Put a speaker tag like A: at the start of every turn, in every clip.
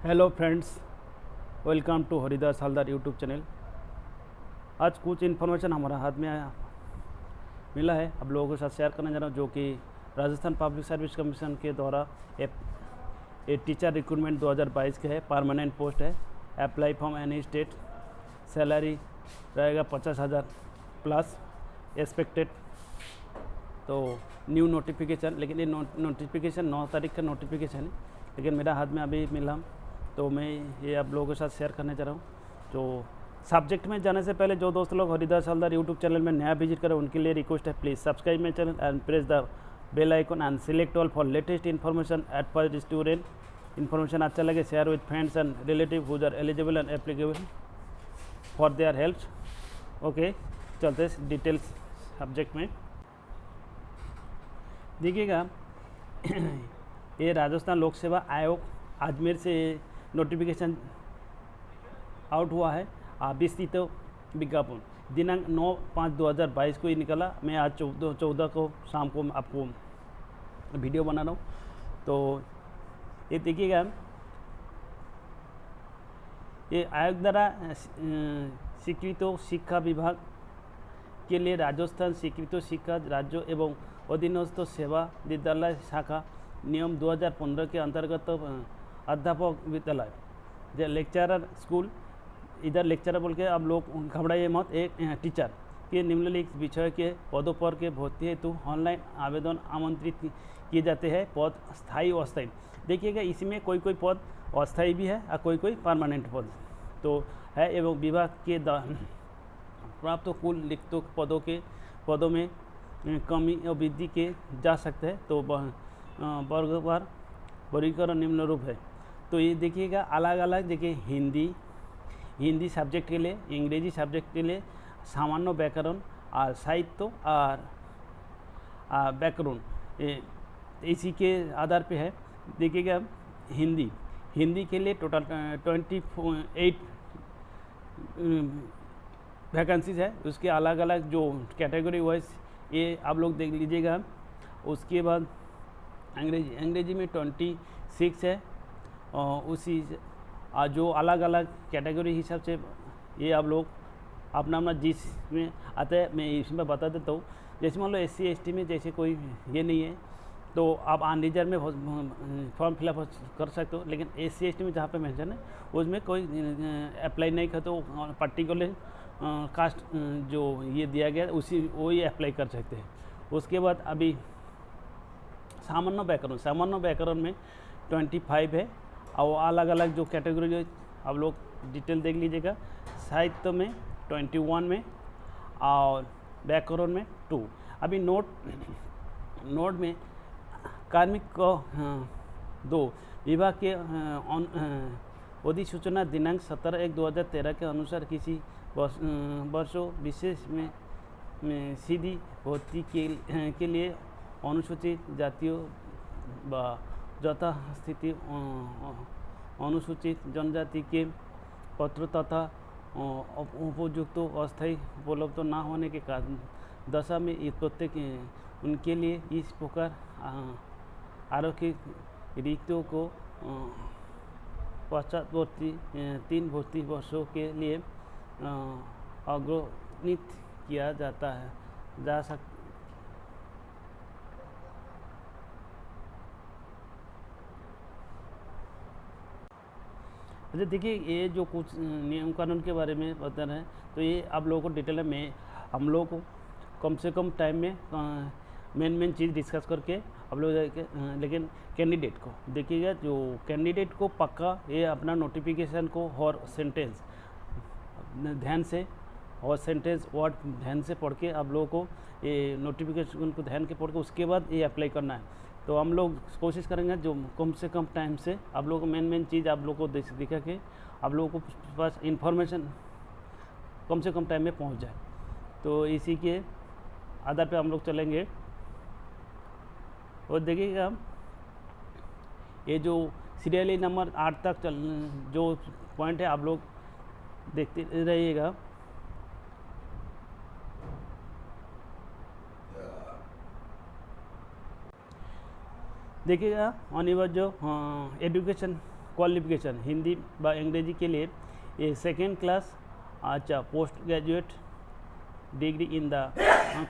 A: Hello friends, welcome to Haridas Haldar YouTube channel. आज कुछ information हमारा हाथ में मिला है, आप लोगों के साथ शेयर करने जा रहा हूँ, जो कि राजस्थान पब्लिक सर्विस कमीशन के द्वारा एक टीचर रिक्रूटमेंट 2022 के है। परमानेंट पोस्ट है। Apply from any state. Salary रहेगा 50,000 प्लस एक्सपेक्टेड। तो न्यू नोटिफिकेशन, लेकिन ये नोटिफिकेशन 9 तारीख का नोटिफिकेशन है, लेकिन मेरा हाथ में अभी मिला, तो मैं ये आप लोगों के साथ शेयर करने जा रहा हूँ। तो सब्जेक्ट में जाने से पहले जो दोस्त लोग हरिदास हालदार यूट्यूब चैनल में नया विजिट करें, उनके लिए रिक्वेस्ट है, please subscribe my channel and press the bell icon and select all for latest information at for student. Information अच्छा लगे share with friends and relative who are eligible and applicable for their help. Okay, चलते details subject में। देखिएगा, ये राजस्थान लोक सेवा आयोग अजमेर से नोटिफिकेशन आउट हुआ है। विस्तृत विज्ञापन दिनांक 9/5/2022 को ही निकला। मैं आज 14 को शाम को आपको वीडियो बना रहा हूँ। तो ये देखिएगा, ये आयोग द्वारा स्वीकृत शिक्षा विभाग के लिए राजस्थान स्वीकृत शिक्षा राज्यों एवं अधीनस्थ सेवा विद्यालय शाखा नियम 2015 के अंतर्गत अध्यापक विद्यालय जो लेक्चरर स्कूल, इधर लेक्चरर बोल के आप लोग घबराइए मत, एक टीचर के निम्नलिखित विषय के पदों पर के भर्ती हेतु ऑनलाइन आवेदन आमंत्रित किए जाते हैं। पद स्थायी और अस्थायी। देखिएगा, इसमें कोई कोई पद अस्थायी भी है और कोई कोई परमानेंट पद तो है। एवं विभाग के प्राप्त कुल लिखित पदों में कमी और वृद्धि के जा सकते हैं। तो वर्गवार वर्गीकरण निम्न रूप है। तो ये देखिएगा, अलग अलग देखिए, हिंदी सब्जेक्ट के लिए, अंग्रेजी सब्जेक्ट के लिए सामान्य व्याकरण और साहित्य और व्याकरण इसी के आधार पे है। देखिएगा, हिंदी के लिए टोटल 28 वैकेंसीज है। उसके अलग अलग जो कैटेगरी वाइज ये आप लोग देख लीजिएगा। उसके बाद अंग्रेजी में 26 है। और उसी जो अलग अलग कैटेगरी हिसाब से ये आप लोग अपना अपना जिसमें आता है, मैं इसमें बता देता हूँ। जैसे मान लो SC ST में जैसे कोई ये नहीं है, तो आप अनरिजर्व में फॉर्म फिलअप कर सकते हो। लेकिन SC ST में जहाँ पे मेंशन है उसमें कोई अप्लाई नहीं करते हो। पर्टिकुलर कास्ट जो ये दिया गया उसी वही अप्लाई कर सकते हैं। उसके बाद अभी सामान्य व्याकरण में 25 है। और अलग अलग जो कैटेगरी आप लोग डिटेल देख लीजिएगा। साहित्य में 21 में और व्याकरण में 2। अभी नोट में कार्मिक को 2 विभाग के अधिसूचना दिनांक 17/1/2013 के अनुसार किसी वर्षों विशेष में सीधी भर्ती के लिए अनुसूचित जातियों व यथास्थिति अनुसूचित जनजाति के पत्र तथा उपयुक्त अस्थायी उपलब्ध न होने के कारण दशा में प्रत्येक उनके लिए इस प्रकार आरक्षित रिक्तियों को पश्चातवर्ती 3 भर्ती वर्षों के लिए अग्रणित किया जा सकता। अच्छा, देखिए, ये जो कुछ नियम कानून के बारे में बता रहे हैं, तो ये आप लोगों को डिटेल में हम लोग को कम से कम टाइम में मेन चीज़ डिस्कस करके आप लोग लेकिन कैंडिडेट को देखिएगा, जो कैंडिडेट को पक्का ये अपना नोटिफिकेशन को और सेंटेंस ध्यान से और सेंटेंस वर्ड ध्यान से पढ़ के आप लोगों को ये नोटिफिकेशन को ध्यान के पढ़ के उसके बाद ये अप्लाई करना है। तो हम लोग कोशिश करेंगे जो कम से कम टाइम से आप लोगों को मेन चीज़ आप लोगों को दिखा के आप लोगों को पास इन्फॉर्मेशन कम से कम टाइम में पहुंच जाए। तो इसी के आधार पे हम लोग चलेंगे। और देखिएगा, ये जो सीरियली नंबर 8 तक जो पॉइंट है आप लोग देखते रहिएगा। देखिएगा, अनिवार्य एजुकेशन क्वालिफिकेशन हिंदी व अंग्रेजी के लिए ए सेकेंड क्लास अच्छा post graduate degree in the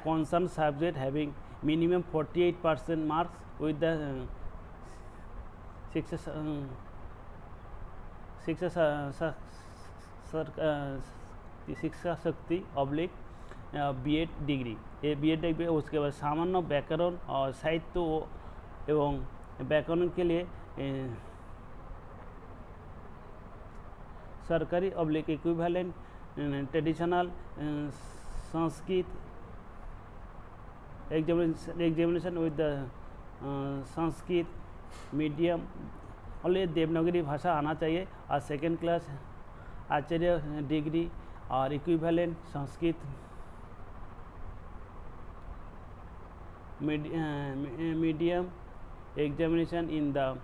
A: concern subject having minimum 48% marks with the शिक्षा शक्ति ऑब्लिक बीएड डिग्री ये बीएड डिग्री। उसके बाद सामान्य व्याकरण और साहित्य एवं व्याकरण के लिए सरकारी oblique equivalent traditional Sanskrit examination with the Sanskrit medium और ये देवनागरी भाषा आना चाहिए और सेकेंड क्लास आचार्य डिग्री और equivalent Sanskrit medium examination in the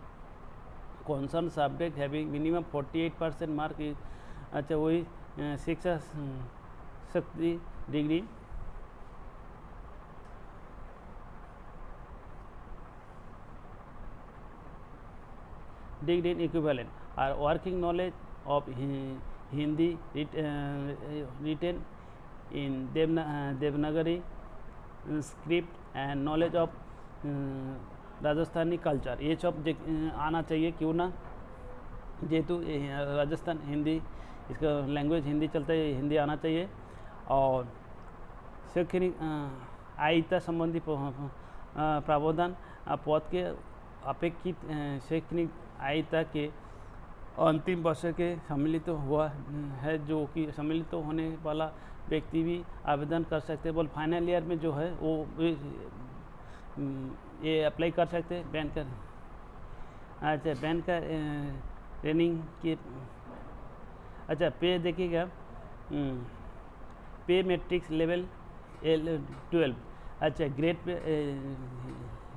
A: concern subject having minimum 48% mark. अच्छा वही शिक्षा शक्ति डिग्री इन इक्विवेलेंट और working knowledge of Hindi written in Devanagari script and knowledge of Rajasthani culture ये सब आना चाहिए क्यों ना जेहेतु राजस्थान हिंदी इसका लैंग्वेज हिंदी चलता है हिंदी आना चाहिए। और शैक्षणिक आयता संबंधी प्रावधान पद के अपेक्षित शैक्षणिक आयता के अंतिम वर्ष के सम्मिलित हुआ है जो कि सम्मिलित होने वाला व्यक्ति भी आवेदन कर सकते हैं। बोल फाइनल ईयर में जो है वो ये अप्लाई कर सकते हैं बैंक का। अच्छा बैंक का ट्रेनिंग की अच्छा पे देखिएगा पे मैट्रिक्स लेवल L12 अच्छा ग्रेड पे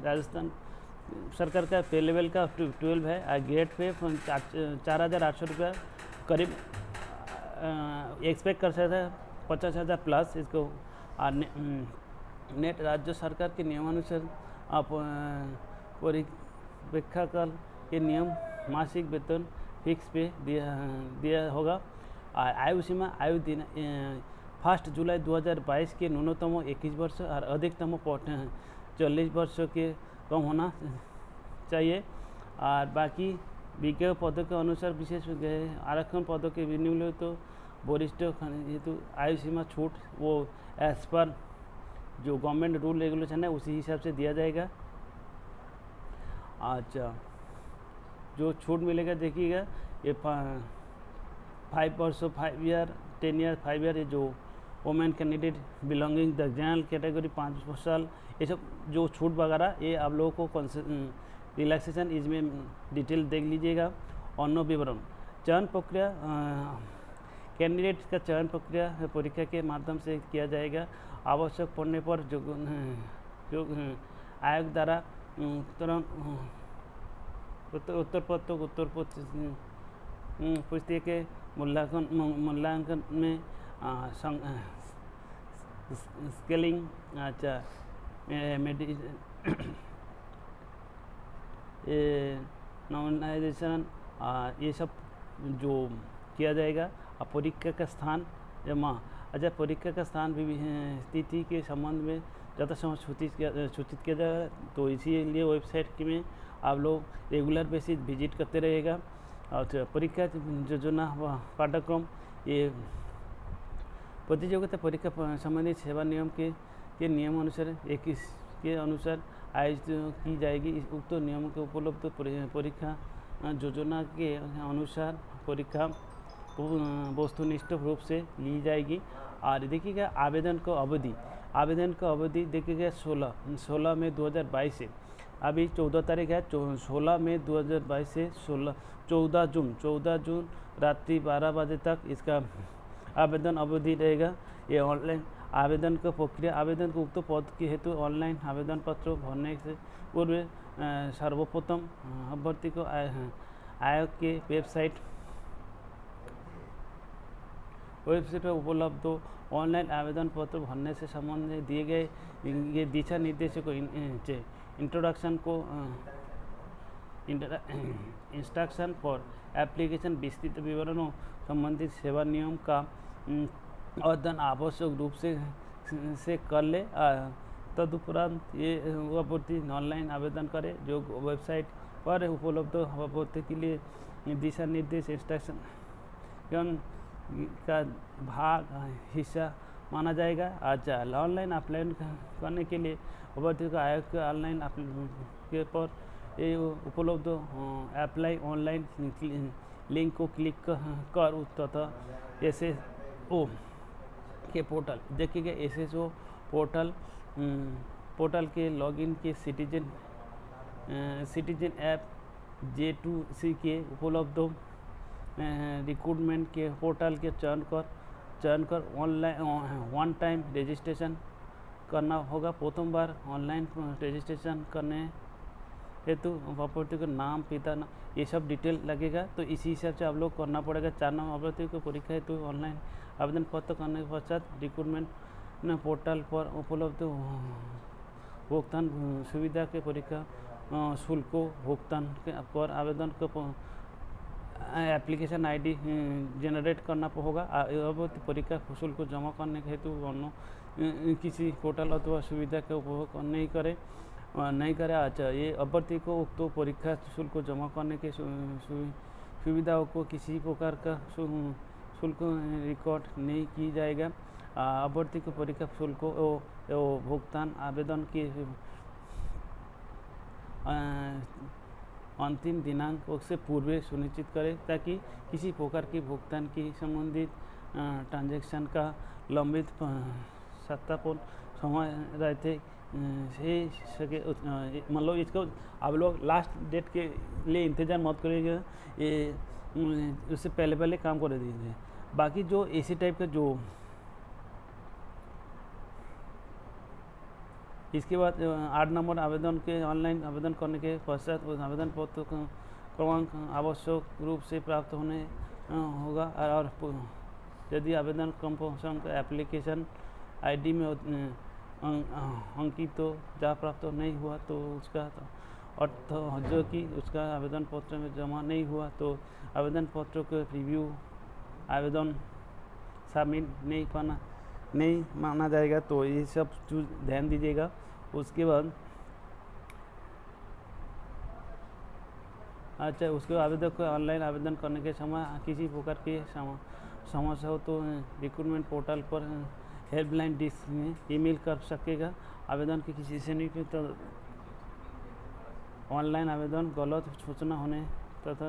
A: राजस्थान सरकार का पे लेवल का 12 है और ग्रेड पे 4,800 रुपया करीब एक्सपेक्ट कर सकते हैं 50,000 प्लस इसको। और नेट राज्य सरकार के नियमानुसार आप परीक्षा काल के नियम मासिक वेतन फिक्स पे दिया होगा। और आयु सीमा आयु दिन 1 जुलाई 2022 के न्यूनतम 21 वर्ष और अधिकतम 40 वर्ष के कम होना चाहिए। और बाकी विज्ञान पदों के अनुसार विशेष आरक्षण पदों के निम्न तो वरिष्ठ हेतु आयु सीमा छूट वो एज पर जो गवर्नमेंट रूल रेगुलेशन है उसी हिसाब से दिया जाएगा। अच्छा जो छूट मिलेगा देखिएगा ये 5 वर्ष 5 ईयर 10 ईयर 5 ईयर ये जो women candidate belonging the general category 5 साल ये सब जो छूट वगैरह ये आप लोगों को रिलैक्सेशन इसमें डिटेल देख लीजिएगा। अन्य विवरण चयन प्रक्रिया कैंडिडेट का चयन प्रक्रिया परीक्षा के माध्यम से किया जाएगा। आवश्यक पड़ने पर जो आयोग द्वारा उत्तर पुस्तिका के मूल्यांकन में स्केलिंग अच्छा नॉमिनाइजेशन ये सब जो किया जाएगा। और परीक्षा का स्थान जमा अच्छा परीक्षा का स्थान भी तिथि के संबंध में ज़्यादा समय सूचित किया जाएगा। तो इसीलिए वेबसाइट में आप लोग रेगुलर बेसिस विजिट करते रहेगा। और परीक्षा योजना व पाठ्यक्रम ये प्रतियोगिता परीक्षा संबंधित सेवा नियम के नियम अनुसार 21 के अनुसार आयोजित की जाएगी। उक्त नियमों के उपलब्ध परीक्षा योजना के अनुसार परीक्षा वस्तुनिष्ठ रूप से ली जाएगी। और देखिएगा आवेदन का अवधि देखिएगा 16 मई 2022 से अभी 14 तारीख है 16 मई 2022 से 14 जून रात्रि 12 बजे तक इसका आवेदन अवधि रहेगा। ये ऑनलाइन आवेदन का प्रक्रिया आवेदन को उक्त पद के हेतु ऑनलाइन आवेदन पत्र भरने से पूर्व सर्वप्रथम अभ्यर्थी को आयोग के वेबसाइट पर उपलब्ध ऑनलाइन आवेदन पत्र भरने से संबंधित दिए गए ये दिशा निर्देशों को इंट्रोडक्शन को इंस्ट्रक्शन फॉर एप्लीकेशन विस्तृत विवरणों संबंधित सेवा नियम का अध्ययन आवश्यक रूप से कर ले। तदुपरांत ये अभ्यर्थी ऑनलाइन आवेदन करे जो वेबसाइट पर उपलब्ध अभ्यर्थी के लिए दिशा निर्देश इंस्ट्रक्शन का भाग हिस्सा माना जाएगा। अच्छा, ऑनलाइन अप्लाई करने के लिए अभ्यर्थी को आयोग के ऑनलाइन के पर ये उपलब्ध अप्लाई ऑनलाइन लिंक को क्लिक कर तथा SSO के पोर्टल देखिएगा। SSO पोर्टल के लॉगिन के सिटीजन ऐप J2C के उपलब्ध रिक्रूटमेंट के पोर्टल के चयन कर ऑनलाइन वन टाइम रजिस्ट्रेशन करना होगा। प्रथम बार ऑनलाइन रजिस्ट्रेशन करने हेतु अभ्यर्थी को नाम, पिता नाम, ये सब डिटेल लगेगा, तो इसी हिसाब से आप लोग करना पड़ेगा। 4 नंबर अभ्यर्थी को परीक्षा हेतु ऑनलाइन आवेदन पत्र करने के पश्चात रिक्रूटमेंट पोर्टल पर उपलब्ध भुगतान सुविधा के परीक्षा शुल्क को भुगतान पर आवेदन को एप्लीकेशन ID जनरेट करना होगा। अभ्यर्थी परीक्षा शुल्क को जमा करने के हेतु अन्य किसी पोर्टल अथवा सुविधा का उपभोग नहीं करे। अच्छा, ये अभ्यर्थी को उक्त परीक्षा शुल्क को जमा करने के सुविधाओं को किसी प्रकार का शुल्क रिकॉर्ड नहीं की जाएगा। अभ्यर्थी को परीक्षा शुल्क भुगतान आवेदन के अंतिम दिनांक से पूर्व सुनिश्चित करें ताकि किसी प्रकार की भुगतान की संबंधित ट्रांजैक्शन का लंबित सत्यापन समय रहते सके। मतलब इसको आप लोग लास्ट डेट के लिए इंतज़ार मत करिएगा, ये उससे पहले काम कर दीजिए। बाकी जो इसी टाइप का जो इसके बाद 8 नंबर आवेदन के ऑनलाइन आवेदन करने के पश्चात आवेदन पत्र क्रमांक आवश्यक रूप से प्राप्त होने होगा। और यदि आवेदन कंपोजिशन का एप्लीकेशन ID में अंकित तो जहाँ प्राप्त नहीं हुआ तो उसका अर्थ जो कि उसका आवेदन पत्र में जमा नहीं हुआ तो आवेदन पत्र को रिव्यू आवेदन सबमिट नहीं माना जाएगा। तो ये सब चीज़ ध्यान दीजिएगा। उसके बाद अच्छा, उसके आवेदक को ऑनलाइन आवेदन करने के समय किसी प्रकार की समस्या हो तो रिक्रूटमेंट पोर्टल पर हेल्पलाइन डिस्क में ईमेल कर सकेगा। आवेदन की किसी से नहीं तो ऑनलाइन आवेदन गलत सूचना होने तथा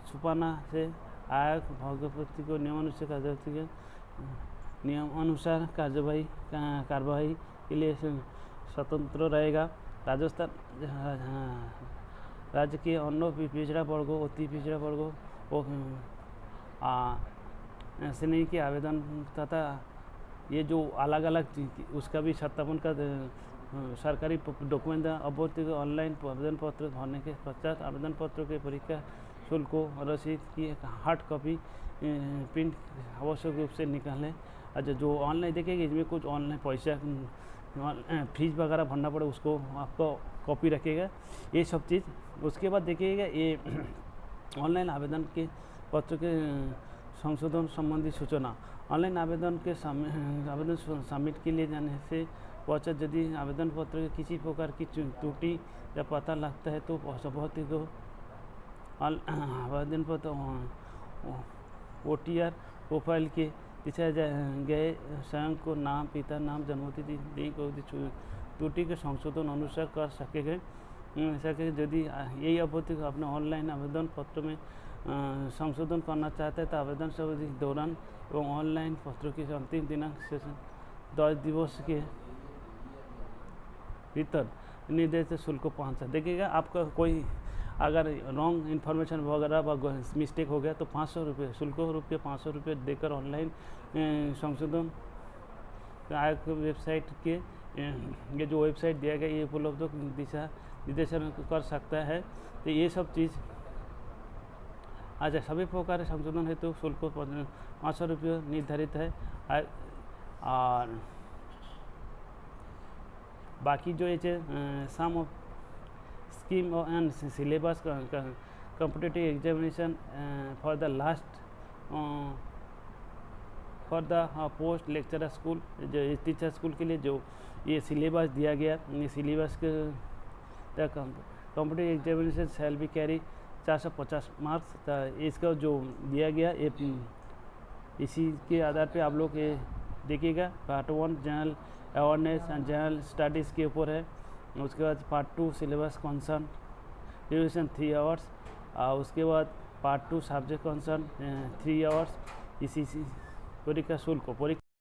A: छुपाना से आयोग अभ्यर्थी को नियम अनुसार कार्यवाही के लिए स्वतंत्र रहेगा। राजस्थान राज्य के अन्य पिछड़ा वर्गों, अति पिछड़ा वर्गों श्रेणी के आवेदन तथा ये जो अलग अलग उसका भी सत्यापन का सरकारी डॉक्यूमेंट अभ्यर्थी को ऑनलाइन आवेदन पत्र भरने के पश्चात आवेदन पत्र के परीक्षा शुल्क रसीद की हार्ड कॉपी प्रिंट आवश्यक रूप से निकालें। अच्छा, जो ऑनलाइन देखिएगा इसमें कुछ ऑनलाइन पैसा फीस वगैरह भरना पड़े, उसको आपको कॉपी रखिएगा, ये सब चीज़। उसके बाद देखिएगा ये ऑनलाइन आवेदन के पत्र के संशोधन संबंधी सूचना। ऑनलाइन आवेदन सबमिट के लिए जाने से पश्चात यदि आवेदन पत्र के किसी प्रकार की त्रुटि या पता लगता है तो अभ्यर्थी को आवेदन पत्र OTR प्रोफाइल के दिखाए गए स्वयं को नाम, पिता नाम, जन्मतिथि लिंक त्रुटि के संशोधन अनुसार कर सकेगा। यदि यही अभ्यर्थी को अपने ऑनलाइन आवेदन पत्र में संशोधन करना चाहता है तो आवेदन अवधि के दौरान एवं ऑनलाइन पत्रों की अंतिम दिनांक से 10 दिवस के भीतर निर्धारित शुल्क को पहुँचा। देखिएगा आपका कोई अगर रॉन्ग इन्फॉर्मेशन वगैरह मिस्टेक हो गया तो 500 रुपये शुल्क 500 रुपये देकर ऑनलाइन संशोधन आयोग वेबसाइट के ये जो वेबसाइट दिया गया ये उपलब्ध दिशा निर्देशन कर सकता है। तो ये सब चीज़ अच्छा, सभी प्रकार संशोधन हेतु शुल्क 500 रुपये निर्धारित है। और बाकी जो ये sum of scheme and syllabus competitive examination for the last for the post lecturer school, जो टीचर स्कूल के लिए जो ये सिलेबस दिया गया, ये सिलेबस के the competitive examination shall be carry 450 marks. इसका जो दिया गया ये इसी के आधार पे आप लोग ये देखिएगा। Part 1 general awareness and general studies के ऊपर है। उसके बाद part 2 syllabus concern duration 3 hours, और उसके बाद पार्ट 2 सब्जेक्ट कंसर्न 3 आवर्स। इसी परीक्षा शुल्क